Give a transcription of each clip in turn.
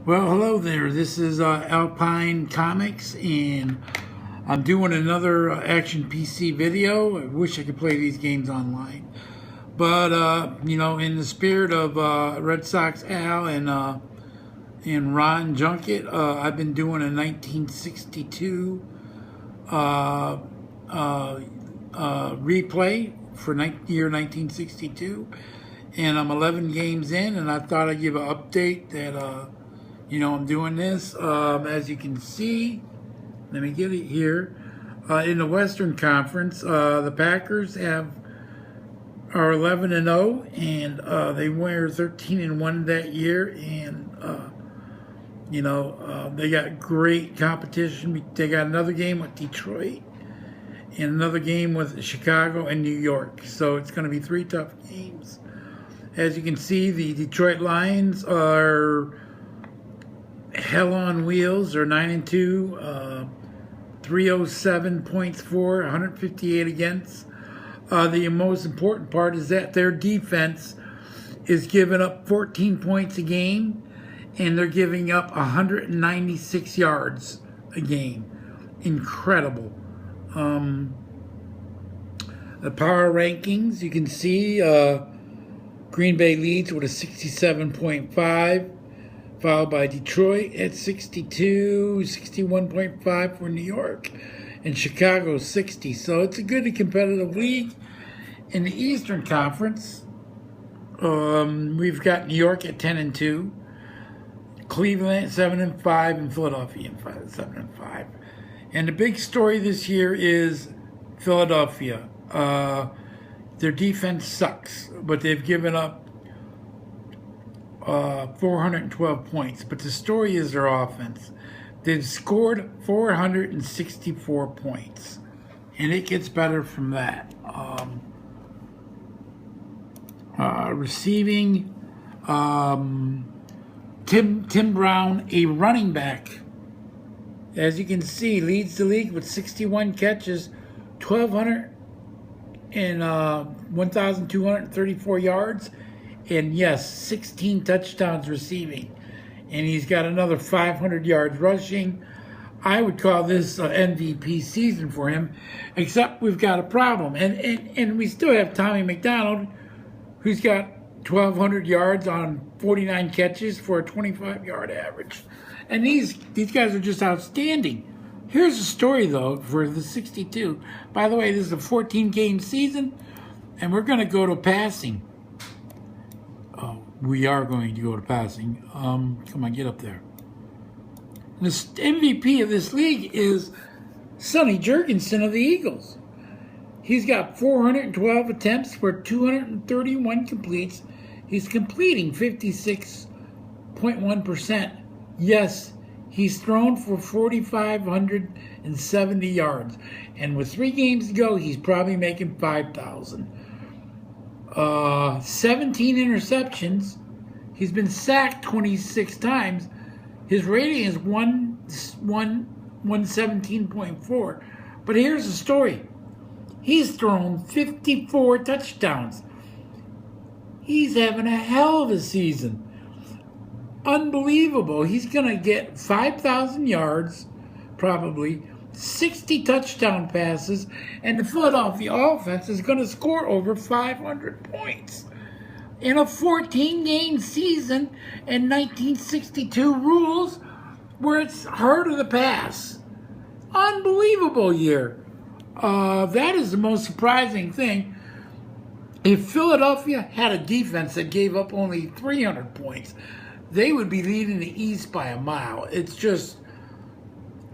Well, hello there. This is Alpine Comics, and I'm doing another Action PC video. I wish I could play these games online. But, in the spirit of Red Sox Al and Ron Junket, I've been doing a 1962 replay for year 1962. And I'm 11 games in, and I thought I'd give an update that, I'm doing this. As you can see, let me get it here. In the Western Conference, the Packers are 11-0, and they were 13-1 that year. And they got great competition. They got another game with Detroit, and another game with Chicago and New York. So it's going to be 3 tough games. As you can see, the Detroit Lions are hell on wheels. They're 9-2, 307 points for, 158 against. The most important part is that their defense is giving up 14 points a game, and they're giving up 196 yards a game. Incredible. The power rankings, you can see Green Bay leads with a 67.5, followed by Detroit at 62, 61.5 for New York, and Chicago 60. So it's a good and competitive league. In the Eastern Conference, we've got New York at 10-2, Cleveland at 7-5, and Philadelphia at 7-5. And the big story this year is Philadelphia. Their defense sucks, but they've given up 412 points. But the story is their offense. They've scored 464 points, and it gets better from that. Receiving, Tim Brown, a running back, as you can see, leads the league with 61 catches, 1,234 yards, and yes, 16 touchdowns receiving. And he's got another 500 yards rushing. I would call this an MVP season for him, except we've got a problem. And we still have Tommy McDonald, who's got 1,200 yards on 49 catches for a 25-yard average. And these guys are just outstanding. Here's the story, though, for the 62. By the way, this is a 14-game season, and we're going to go to passing. Oh, we are going to go to passing. Come on, get up there. The MVP of this league is Sonny Jurgensen of the Eagles. He's got 412 attempts for 231 completes. He's completing 56.1%. Yes, he's thrown for 4,570 yards. And with 3 games to go, he's probably making 5,000. 17 interceptions. He's been sacked 26 times. His rating is 117.4. But here's the story. He's thrown 54 touchdowns. He's having a hell of a season. Unbelievable. He's going to get 5,000 yards, probably, 60 touchdown passes, and the Philadelphia offense is going to score over 500 points. In a 14-game season and 1962 rules where it's hard to the pass. Unbelievable year. That is the most surprising thing. If Philadelphia had a defense that gave up only 300 points, they would be leading the East by a mile. It's just,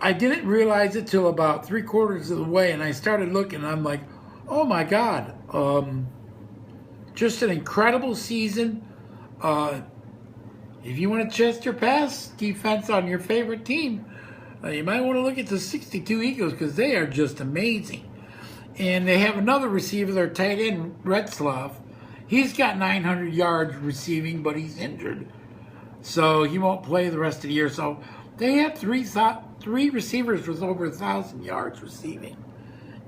I didn't realize it till about 3/4 of the way, and I started looking, and I'm like, oh my God. Just an incredible season. If you want to test your pass defense on your favorite team, you might want to look at the 62 Eagles, because they are just amazing. And they have another receiver, their tight end, Retzlaff. He's got 900 yards receiving, but he's injured, so he won't play the rest of the year. So they have three receivers with over 1,000 yards receiving,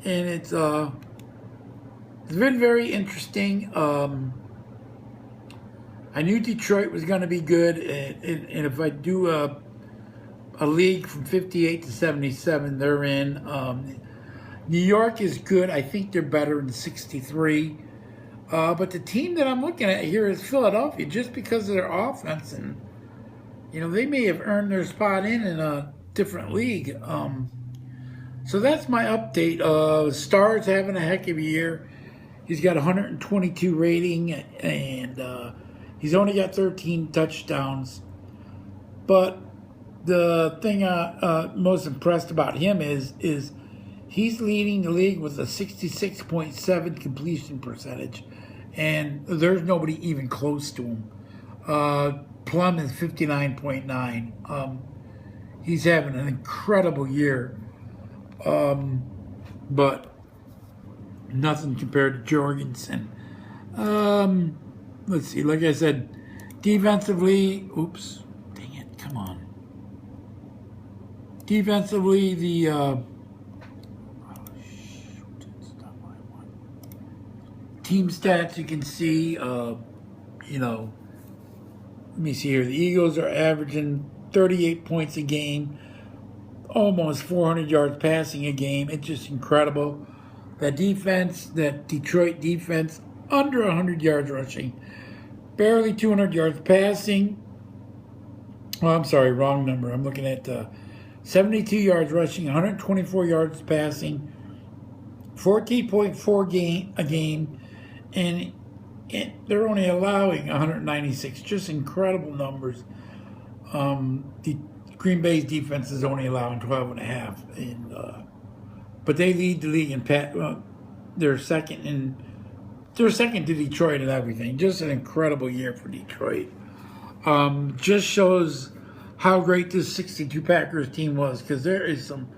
and it's been very interesting. I knew Detroit was going to be good, and if I do a league from 58 to 77, they're in. New York is good. I think they're better than 63. But the team that I'm looking at here is Philadelphia, just because of their offense, and they may have earned their spot in a different league. So that's my update. Star's having a heck of a year. He's got 122 rating, and he's only got 13 touchdowns. But the thing I'm most impressed about him is he's leading the league with a 66.7 completion percentage, and there's nobody even close to him. Plum is 59.9. He's having an incredible year, but nothing compared to Jorgensen. Let's see, like I said, defensively, oops, dang it, come on. Defensively, the team stats you can see, let me see here. The Eagles are averaging 38 points a game, almost 400 yards passing a game. It's just incredible. That defense, that Detroit defense, under 100 yards rushing, barely 200 yards passing. Oh, I'm sorry, wrong number. I'm looking at 72 yards rushing, 124 yards passing, 14.4 a game, and they're only allowing 196. Just incredible numbers. The Green Bay's defense is only allowing 12.5, but they lead the league in they're second to Detroit and everything. Just an incredible year for Detroit. Just shows how great this 62 Packers team was, because there is some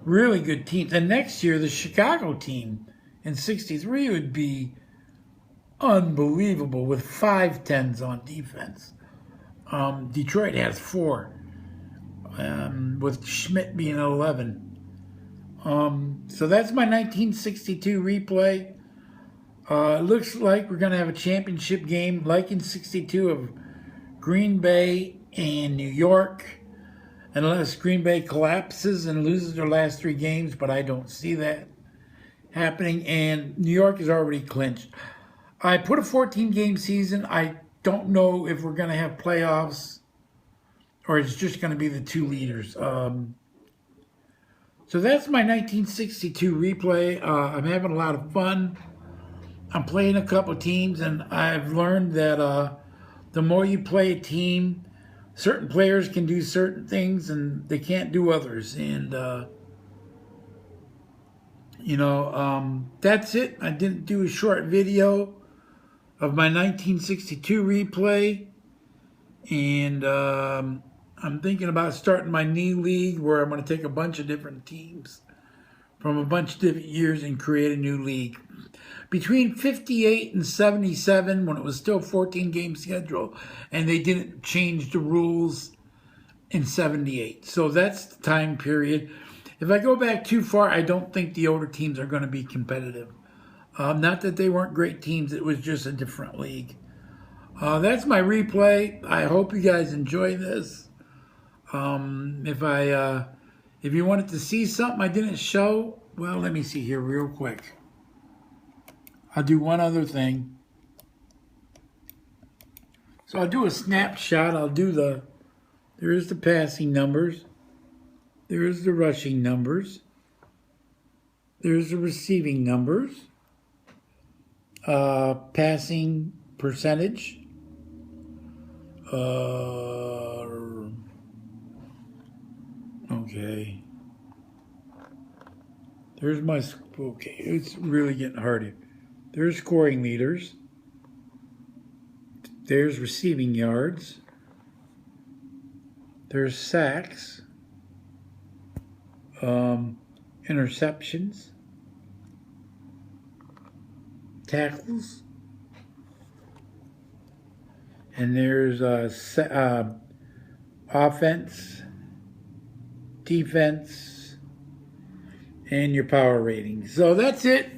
really good teams. And next year, the Chicago team in 63 would be unbelievable with 5 10s on defense. Detroit has 4, with Schmidt being 11. So that's my 1962 replay. It looks like we're going to have a championship game like in 62 of Green Bay and New York, unless Green Bay collapses and loses their last 3 games, but I don't see that happening, and New York is already clinched. I put a 14-game season. I don't know if we're going to have playoffs or it's just going to be the 2 leaders. So that's my 1962 replay. I'm having a lot of fun. I'm playing a couple teams, and I've learned that the more you play a team, certain players can do certain things and they can't do others. And, that's it. I didn't do a short video of my 1962 replay. And I'm thinking about starting my new league where I'm going to take a bunch of different teams from a bunch of different years and create a new league. Between 58 and 77, when it was still 14-game schedule, and they didn't change the rules in 78. So that's the time period. If I go back too far, I don't think the older teams are going to be competitive. Not that they weren't great teams, it was just a different league. That's my replay. I hope you guys enjoy this. If you wanted to see something I didn't show, well, let me see here real quick. I'll do one other thing. So I'll do a snapshot. There's the passing numbers. There's the rushing numbers. There's the receiving numbers. Passing percentage. Okay. Okay, it's really getting harder. There's scoring leaders. There's receiving yards. There's sacks. Interceptions. Tackles. And there's offense, defense, and your power rating. So that's it.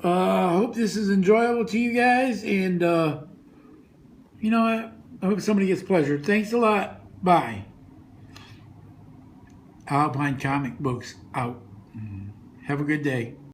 I hope this is enjoyable to you guys, and You know what? I hope somebody gets pleasure. Thanks a lot. Bye. Alpine Comic Books out. Have a good day.